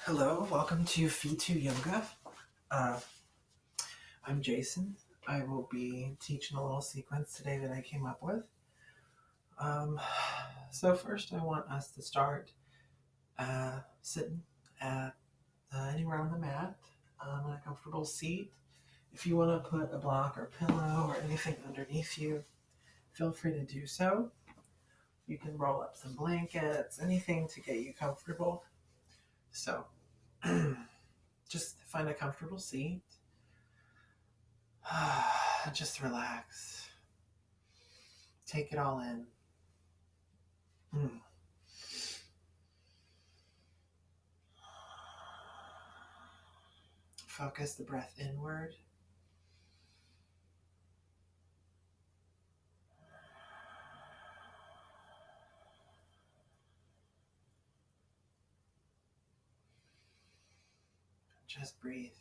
Hello, welcome to F2 Yoga. Uh, I'm Jason. I will be teaching a little sequence today that I came up with. Um, so first I want us to start sitting at anywhere on the mat in a comfortable seat. If you want to put a block or pillow or anything underneath you, feel free to do so. You can roll up some blankets, anything to get you comfortable. So just find a comfortable seat. Just relax. Take it all in. Mm. Focus the breath inward. Just breathe.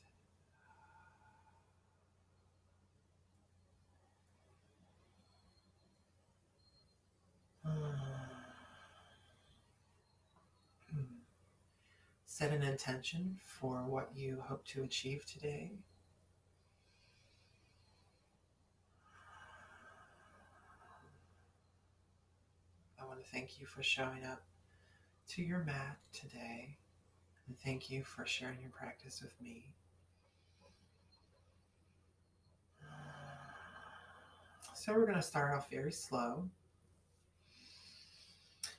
Set an intention for what you hope to achieve today. I want to thank you for showing up to your mat today, and thank you for sharing your practice with me. So we're going to start off very slow.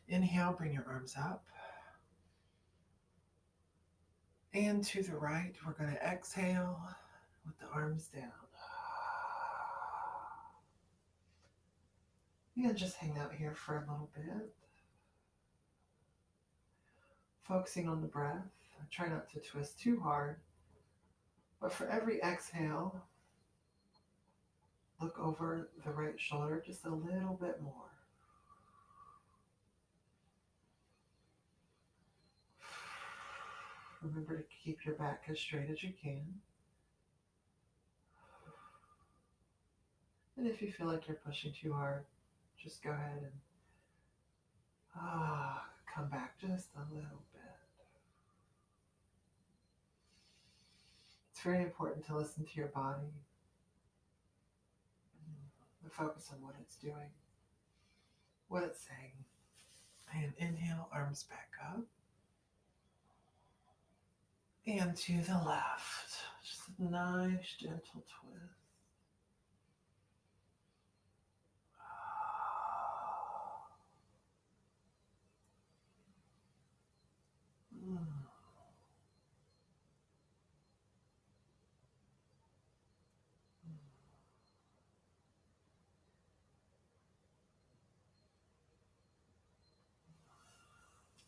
Inhale, bring your arms up. And to the right, we're going to exhale with the arms down. And just hang out here for a little bit. Focusing on the breath. Try not to twist too hard. But for every exhale, look over the right shoulder just a little bit more. Remember to keep your back as straight as you can. And if you feel like you're pushing too hard, just go ahead and come back just a little bit. It's very important to listen to your body and focus on what it's doing, what it's saying. And inhale, arms back up. And to the left. Just a nice, gentle twist.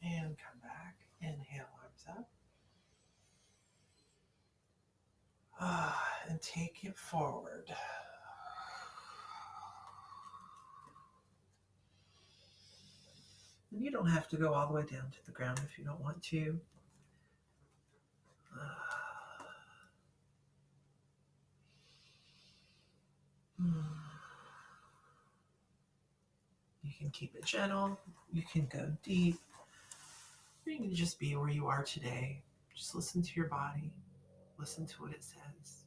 And come back. Inhale, arms up. And take it forward. And you don't have to go all the way down to the ground if you don't want to. You can keep it gentle. You can go deep. You can just be where you are today. Just listen to your body. Listen to what it says.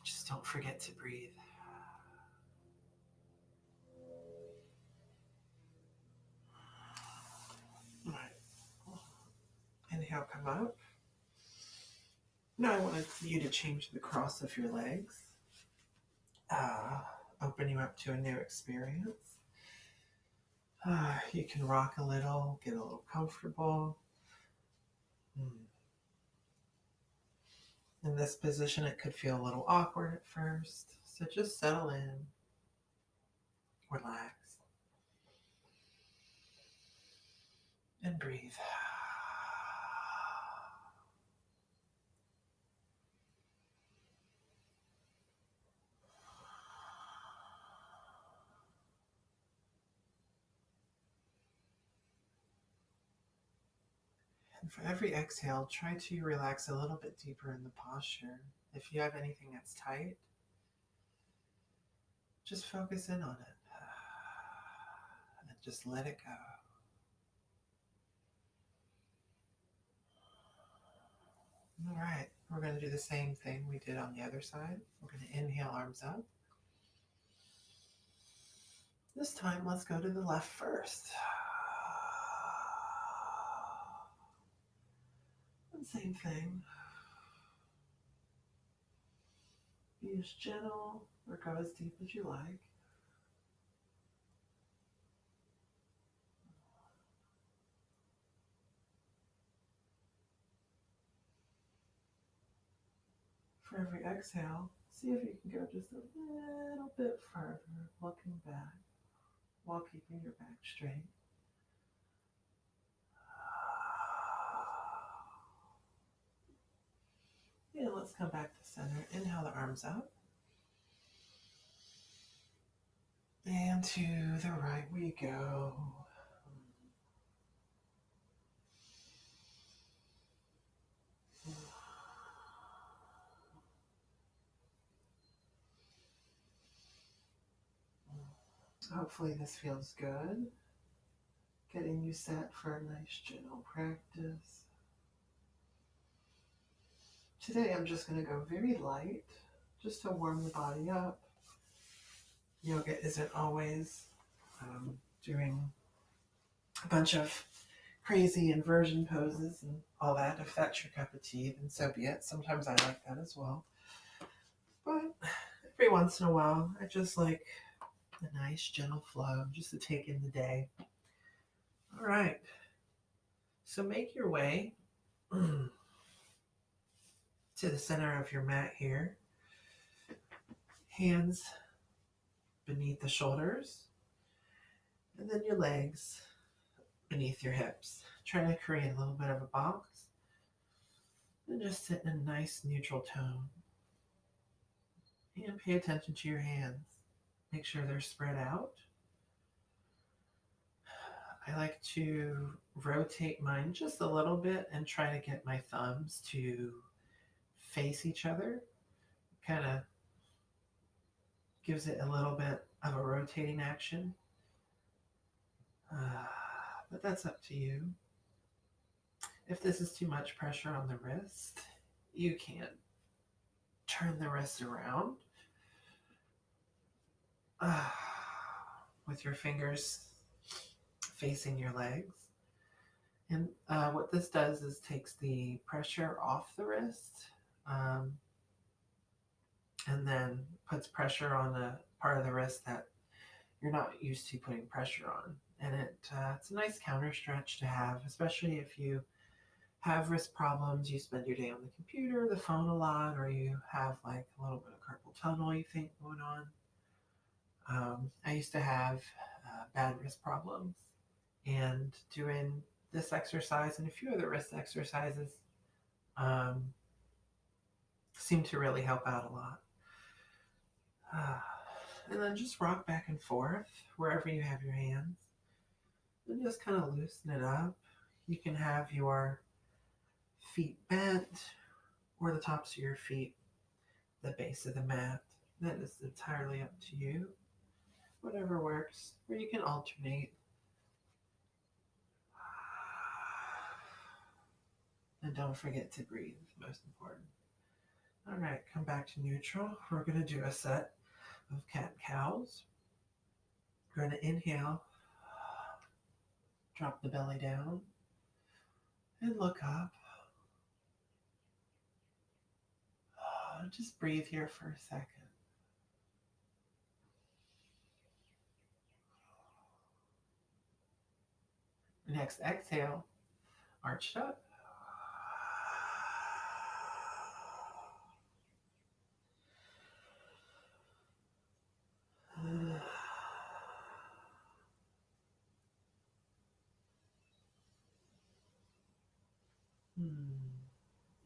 Just don't forget to breathe. All right. Inhale, come up. Now I want you to change the cross of your legs. Open you up to a new experience. You can rock a little, get a little comfortable. In this position, it could feel a little awkward at first. So just settle in, relax, and breathe. And for every exhale, try to relax a little bit deeper in the posture. If you have anything that's tight, just focus in on it and just let it go. All right, we're going to do the same thing we did on the other side. We're going to inhale, arms up. This time, let's go to the left first. And same thing. Be as gentle or go as deep as you like. For every exhale, see if you can go just a little bit further, looking back while keeping your back straight. And let's come back to center. Inhale the arms up. And to the right we go. Hopefully this feels good. Getting you set for a nice gentle practice. Today I'm just going to go very light, just to warm the body up. Yoga isn't always doing a bunch of crazy inversion poses and all that. If that's your cup of tea, then so be it. Sometimes I like that as well. But every once in a while, I just like a nice gentle flow just to take in the day. All right. So make your way to the center of your mat here. Hands beneath the shoulders. And then your legs beneath your hips. Try to create a little bit of a box. And just sit in a nice neutral tone. And pay attention to your hands. Make sure they're spread out. I like to rotate mine just a little bit and try to get my thumbs to face each other. Kind of gives it a little bit of a rotating action. But that's up to you. If this is too much pressure on the wrist, you can turn the wrist around with your fingers facing your legs. And what this does is takes the pressure off the wrist and then puts pressure on a part of the wrist that you're not used to putting pressure on. And it's a nice counter stretch to have, especially if you have wrist problems, you spend your day on the computer, the phone a lot, or you have like a little bit of carpal tunnel you think going on. I used to have bad wrist problems, and doing this exercise and a few other wrist exercises seem to really help out a lot. And then just rock back and forth wherever you have your hands and just kind of loosen it up. You can have your feet bent or the tops of your feet the base of the mat. That is entirely up to you. Whatever works, or you can alternate. And don't forget to breathe, most important. All right, come back to neutral. We're going to do a set of cat-cows. We're going to inhale, drop the belly down, and look up. Just breathe here for a second. Next exhale, arched up.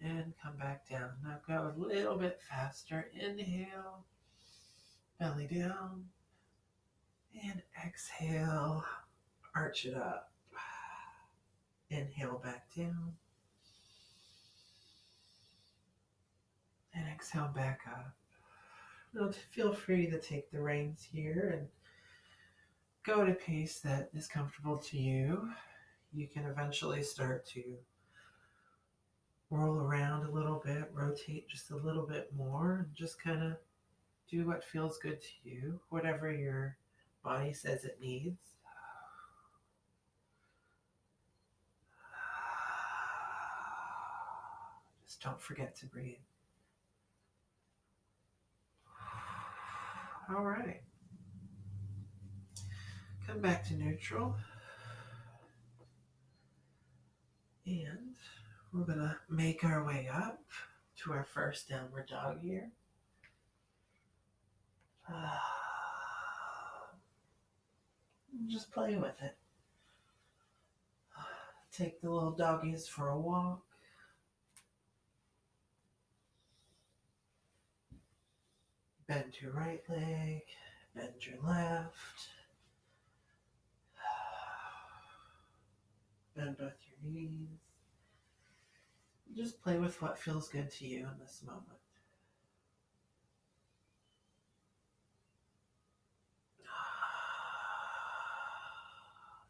And come back down. Now go a little bit faster. Inhale, belly down. And exhale, arch it up. Inhale back down. And exhale back up. Now feel free to take the reins here and go at a pace that is comfortable to you. You can eventually start to roll around a little bit, rotate just a little bit more, and just kind of do what feels good to you, whatever your body says it needs. Just don't forget to breathe. All right. Come back to neutral. And we're going to make our way up to our first downward dog here. Just play with it. Take the little doggies for a walk. Bend your right leg, bend your left. Bend both your knees. Just play with what feels good to you in this moment.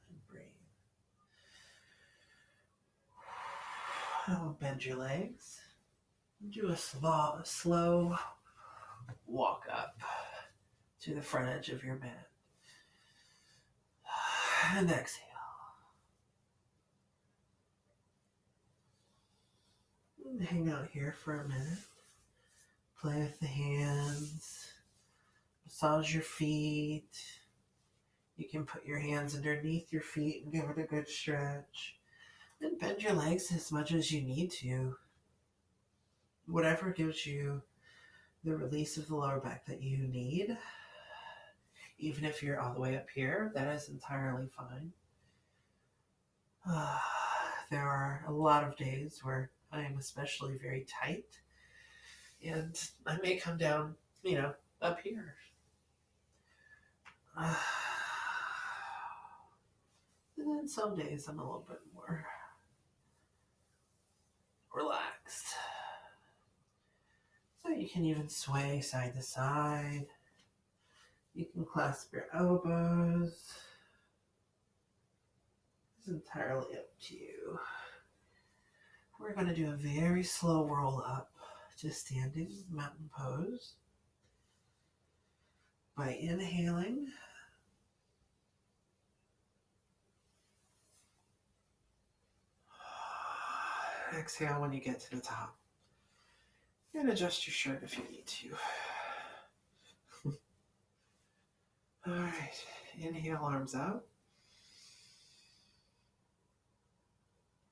And breathe. Now bend your legs. Do a slow walk up to the front edge of your mat. And exhale. And hang out here for a minute. Play with the hands. Massage your feet. You can put your hands underneath your feet and give it a good stretch. And bend your legs as much as you need to. Whatever gives you the release of the lower back that you need. Even if you're all the way up here, that is entirely fine. There are a lot of days where I am especially very tight. And I may come down, up here. And then some days I'm a little bit more relaxed. So you can even sway side to side. You can clasp your elbows. It's entirely up to you. We're going to do a very slow roll up to standing mountain pose. By inhaling, exhale when you get to the top. And adjust your shirt if you need to. All right, inhale, arms out.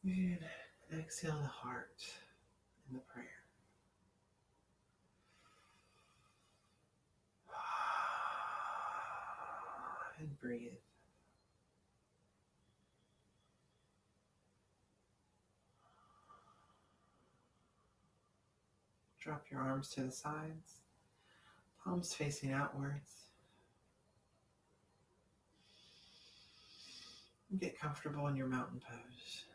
And exhale the heart in the prayer. And breathe. Drop your arms to the sides, palms facing outwards. And get comfortable in your mountain pose.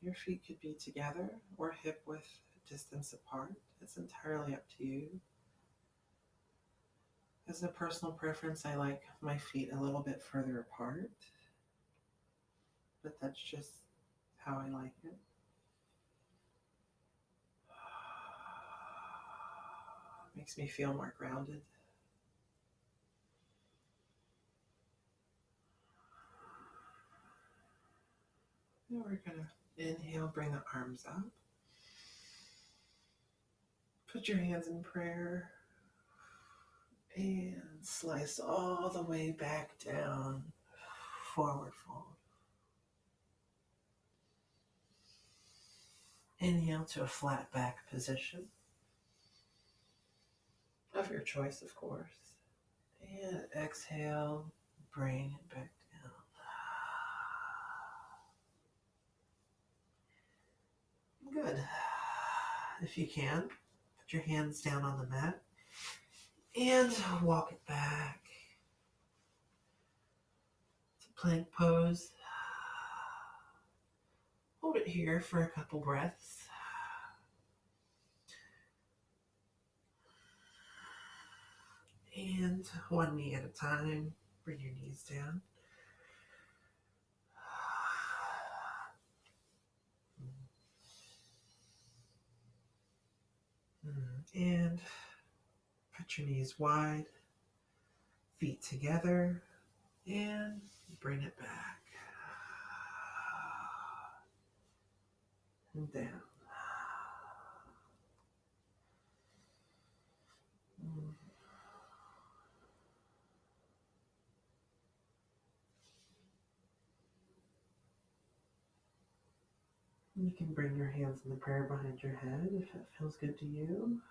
Your feet could be together or hip width distance apart. It's entirely up to you. As a personal preference, I like my feet a little bit further apart, but that's just how I like it. Makes me feel more grounded. Now we're going to inhale, bring the arms up. Put your hands in prayer. And slice all the way back down, forward fold. Inhale to a flat back position, of your choice, of course. And exhale, bring it back down. Good. If you can, put your hands down on the mat. And walk it back to plank pose. Hold it here for a couple breaths. And And one knee at a time, bring your knees down. And put your knees wide, feet together, and bring it back and down. You can bring your hands in the prayer behind your head if that feels good to you.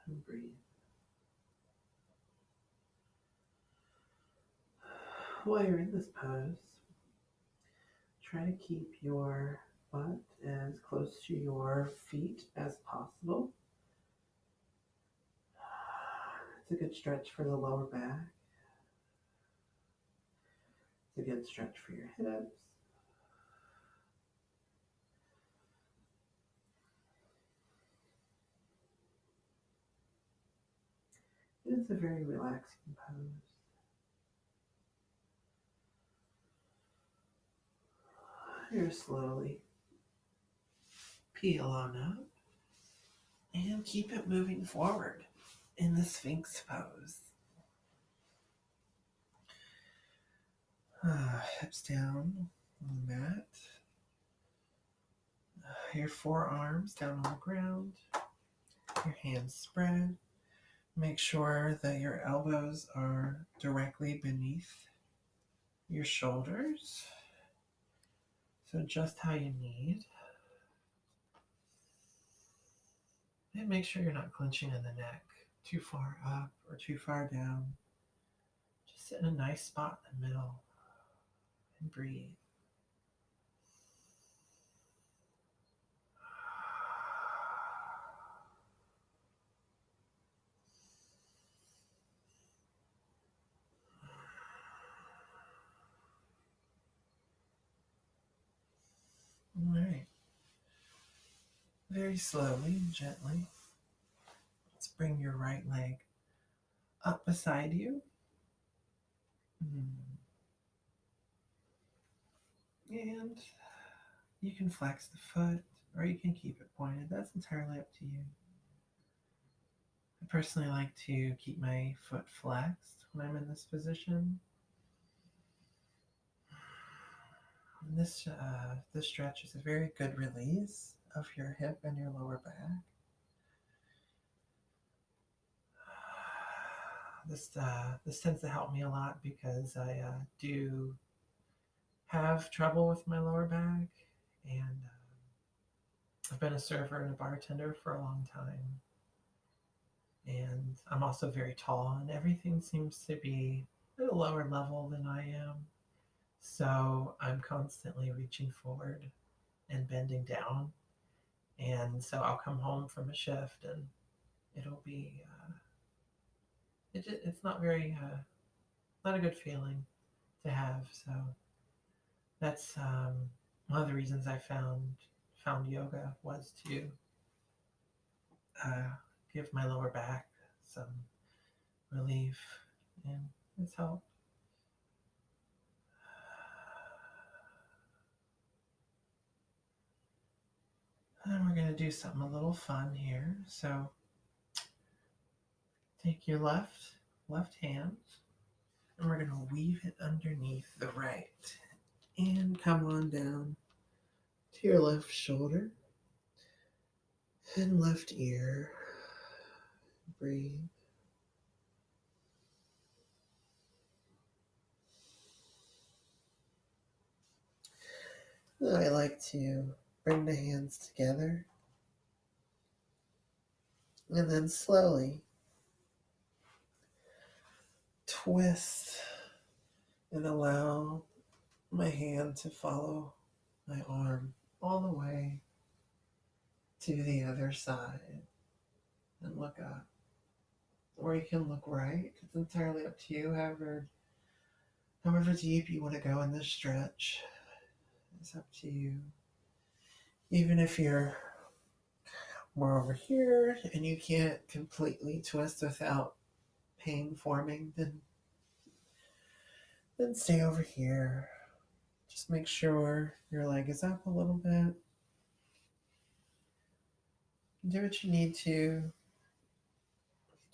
And breathe. While you're in this pose, try to keep your butt as close to your feet as possible. It's a good stretch for the lower back. It's a good stretch for your hips. It's a very relaxing pose. Here, slowly peel on up and keep it moving forward in the Sphinx pose. Hips down on the mat. Your forearms down on the ground. Your hands spread. Make sure that your elbows are directly beneath your shoulders. So just how you need. And make sure you're not clenching in the neck too far up or too far down. Just sit in a nice spot in the middle and breathe. All right. Very slowly and gently, let's bring your right leg up beside you. And you can flex the foot or you can keep it pointed. That's entirely up to you. I personally like to keep my foot flexed when I'm in this position. And this stretch is a very good release of your hip and your lower back. This tends to help me a lot because I do have trouble with my lower back, and I've been a server and a bartender for a long time. And I'm also very tall, and everything seems to be at a lower level than I am. So I'm constantly reaching forward and bending down. And so I'll come home from a shift and it'll be, it's not not a good feeling to have. So that's one of the reasons I found yoga was to give my lower back some relief, and it's helped. And we're going to do something a little fun here. So take your left hand and we're going to weave it underneath the right and come on down to your left shoulder and left ear. Breathe. I like to bring the hands together and then slowly twist and allow my hand to follow my arm all the way to the other side and look up. Or you can look right. It's entirely up to you. However deep you want to go in this stretch, it's up to you. Even if you're more over here and you can't completely twist without pain forming, then stay over here. Just make sure your leg is up a little bit. Do what you need to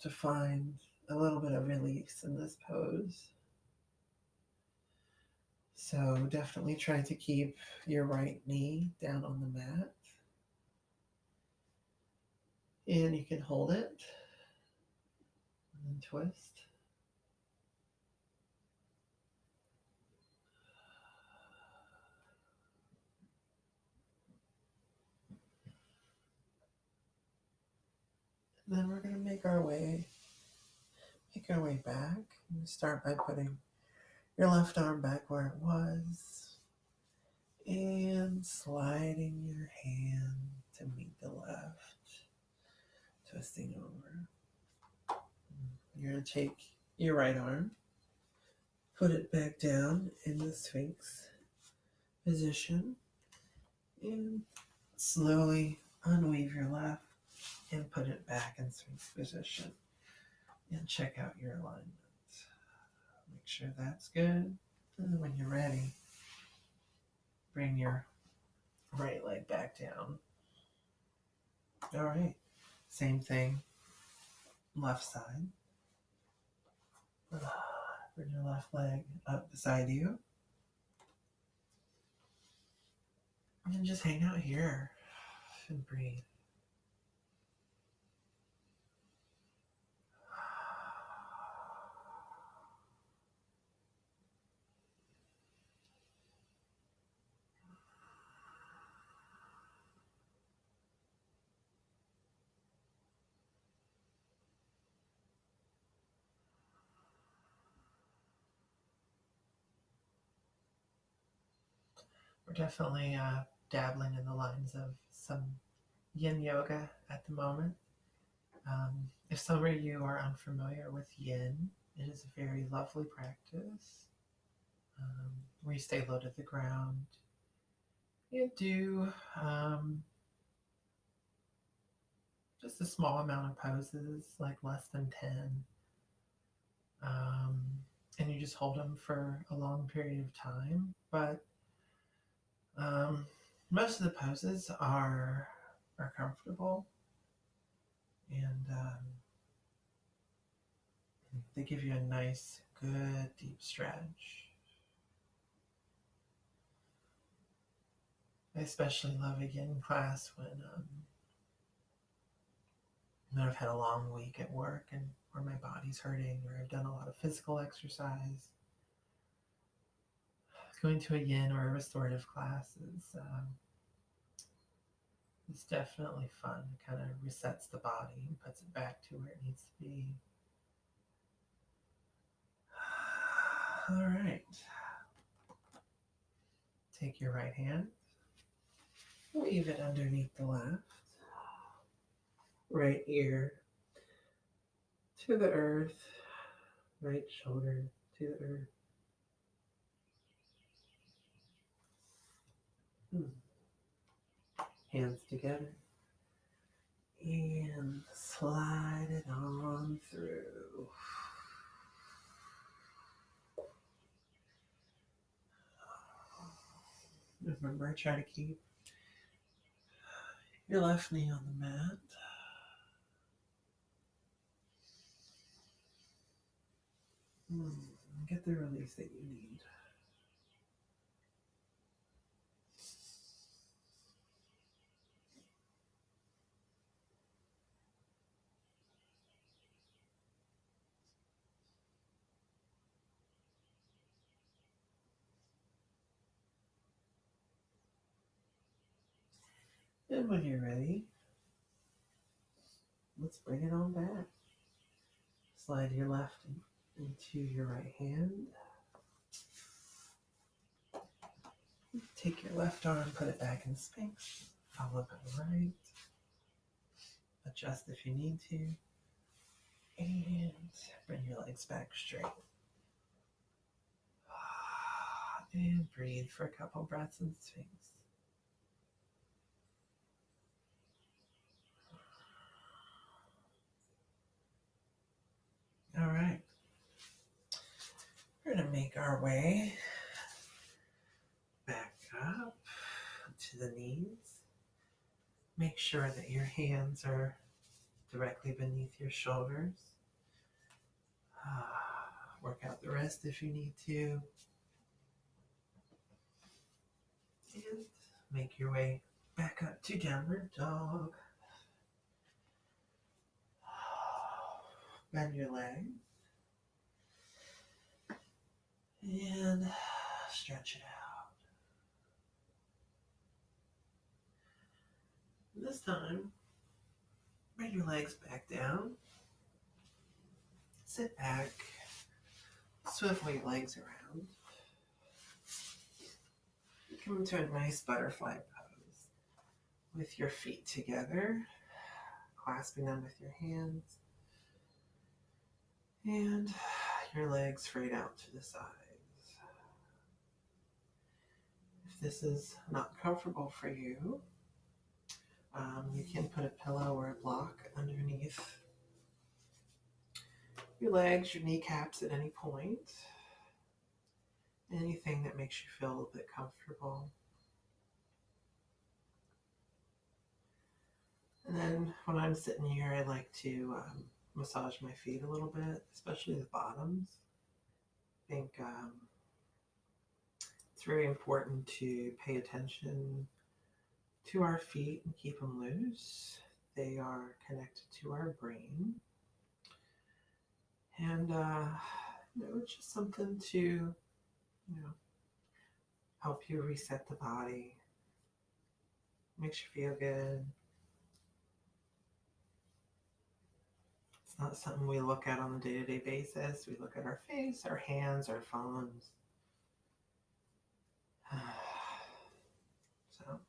find a little bit of release in this pose. So definitely try to keep your right knee down on the mat. And you can hold it and twist. And then we're going to make our way back. You start by putting your left arm back where it was and sliding your hand to meet the left, twisting over. You're going to take your right arm, put it back down in the Sphinx position, and slowly unweave your left and put it back in Sphinx position. And check out your alignment. Make sure that's good. And when you're ready, bring your right leg back down. All right. Same thing, left side. Bring your left leg up beside you. And just hang out here and breathe. We're definitely dabbling in the lines of some yin yoga at the moment. If some of you are unfamiliar with yin, it is a very lovely practice where you stay low to the ground. You do just a small amount of poses, like less than 10. And you just hold them for a long period of time. But most of the poses are comfortable, and they give you a nice, good, deep stretch. I especially love a yin class when I've had a long week at work and where my body's hurting, or I've done a lot of physical exercise. Going to a yin or a restorative class is definitely fun. It kind of resets the body and puts it back to where it needs to be. All right. Take your right hand, weave it underneath the left. Right ear to the earth, right shoulder to the earth. Hands together. And slide it on through. Remember, try to keep your left knee on the mat. Get the release that you need. And when you're ready, let's bring it on back. Slide your left into your right hand. Take your left arm, put it back in Sphinx. Follow by the right. Adjust if you need to. And bring your legs back straight. And breathe for a couple breaths in Sphinx. All right. We're going to make our way back up to the knees. Make sure that your hands are directly beneath your shoulders. Work out the rest if you need to. And make your way back up to downward dog. Bend your legs. And stretch it out. This time, bring your legs back down. Sit back. Swivel your legs around. Come into a nice butterfly pose with your feet together, clasping them with your hands, and your legs frayed out to the sides. If this is not comfortable for you, you can put a pillow or a block underneath your legs, your kneecaps at any point. Anything that makes you feel a little bit comfortable. And then when I'm sitting here, I like to massage my feet a little bit, especially the bottoms. I think it's very important to pay attention to our feet and keep them loose. They are connected to our brain. And it's just something to, help you reset the body. Makes you feel good. It's not something we look at on a day-to-day basis. We look at our face, our hands, our phones. So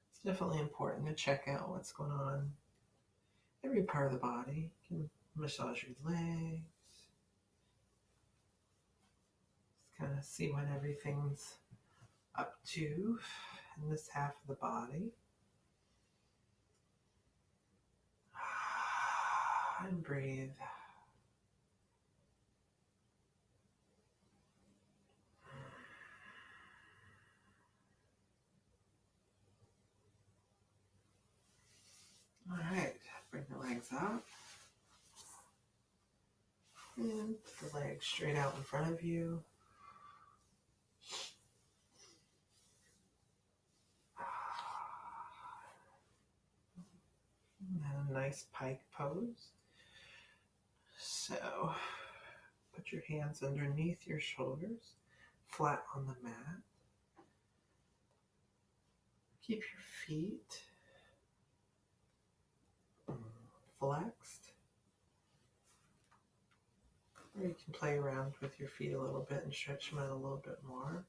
it's definitely important to check out what's going on every part of the body. You can massage your legs. Just kind of see what everything's up to in this half of the body. And breathe. All right, bring the legs up. And put the legs straight out in front of you. And a nice pike pose. So, put your hands underneath your shoulders, flat on the mat. Keep your feet flexed. Or you can play around with your feet a little bit and stretch them out a little bit more.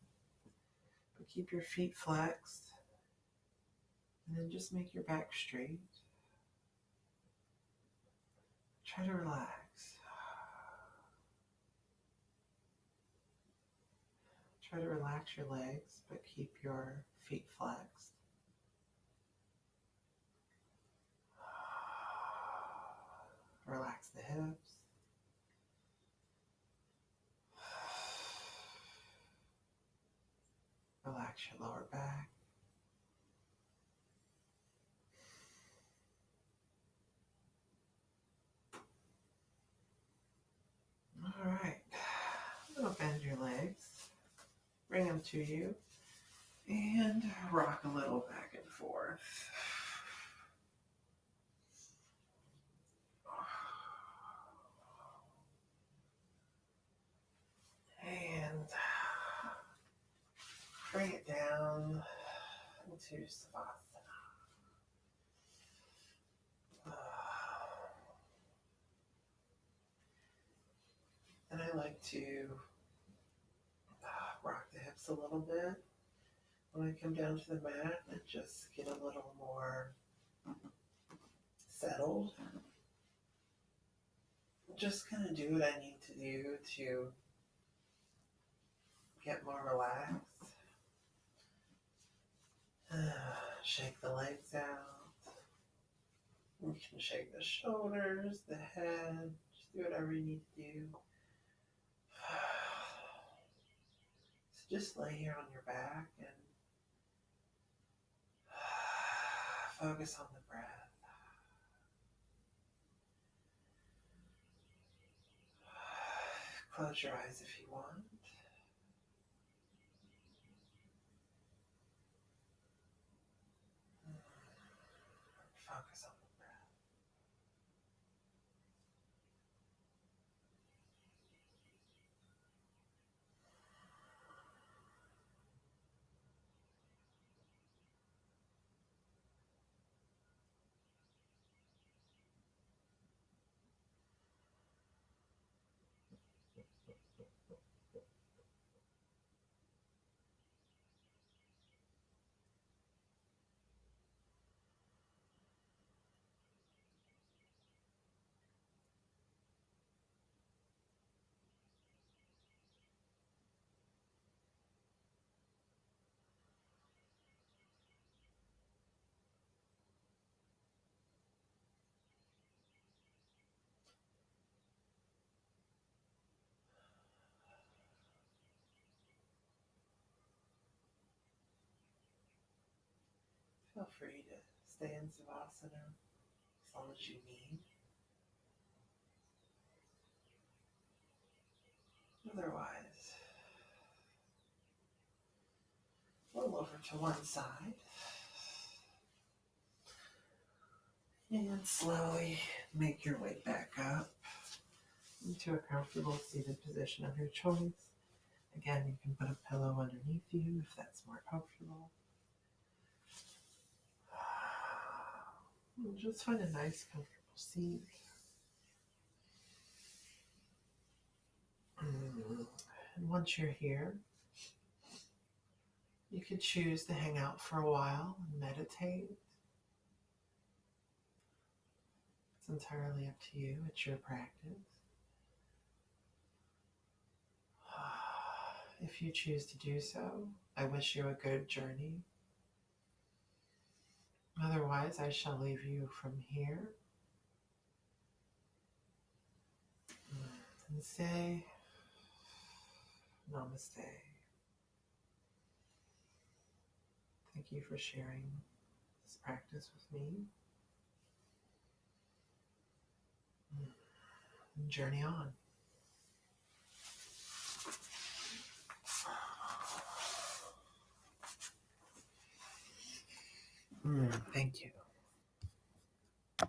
But keep your feet flexed. And then just make your back straight. Try to relax. Try to relax your legs, but keep your feet flexed. Relax the hips. Relax your lower back. All right. I'm going to bend your legs. Bring them to you. And rock a little back and forth. And bring it down into Savasana. And I like to rock the hips a little bit when I come down to the mat and just get a little more settled. Just kind of do what I need to do to get more relaxed. Shake the legs out. You can shake the shoulders, the head, just Do whatever you need to do. So just lay here on your back and focus on the breath. Close your eyes if you want. Focus on the breath. Feel free to stay in Savasana as long as you need. Otherwise, roll over to one side and slowly make your way back up into a comfortable seated position of your choice. Again, you can put a pillow underneath you if that's more comfortable. And just find a nice, comfortable seat. And once you're here, you could choose to hang out for a while and meditate. It's entirely up to you. It's your practice. If you choose to do so, I wish you a good journey. Otherwise, I shall leave you from here and say namaste. Thank you for sharing this practice with me. And journey on. Thank you.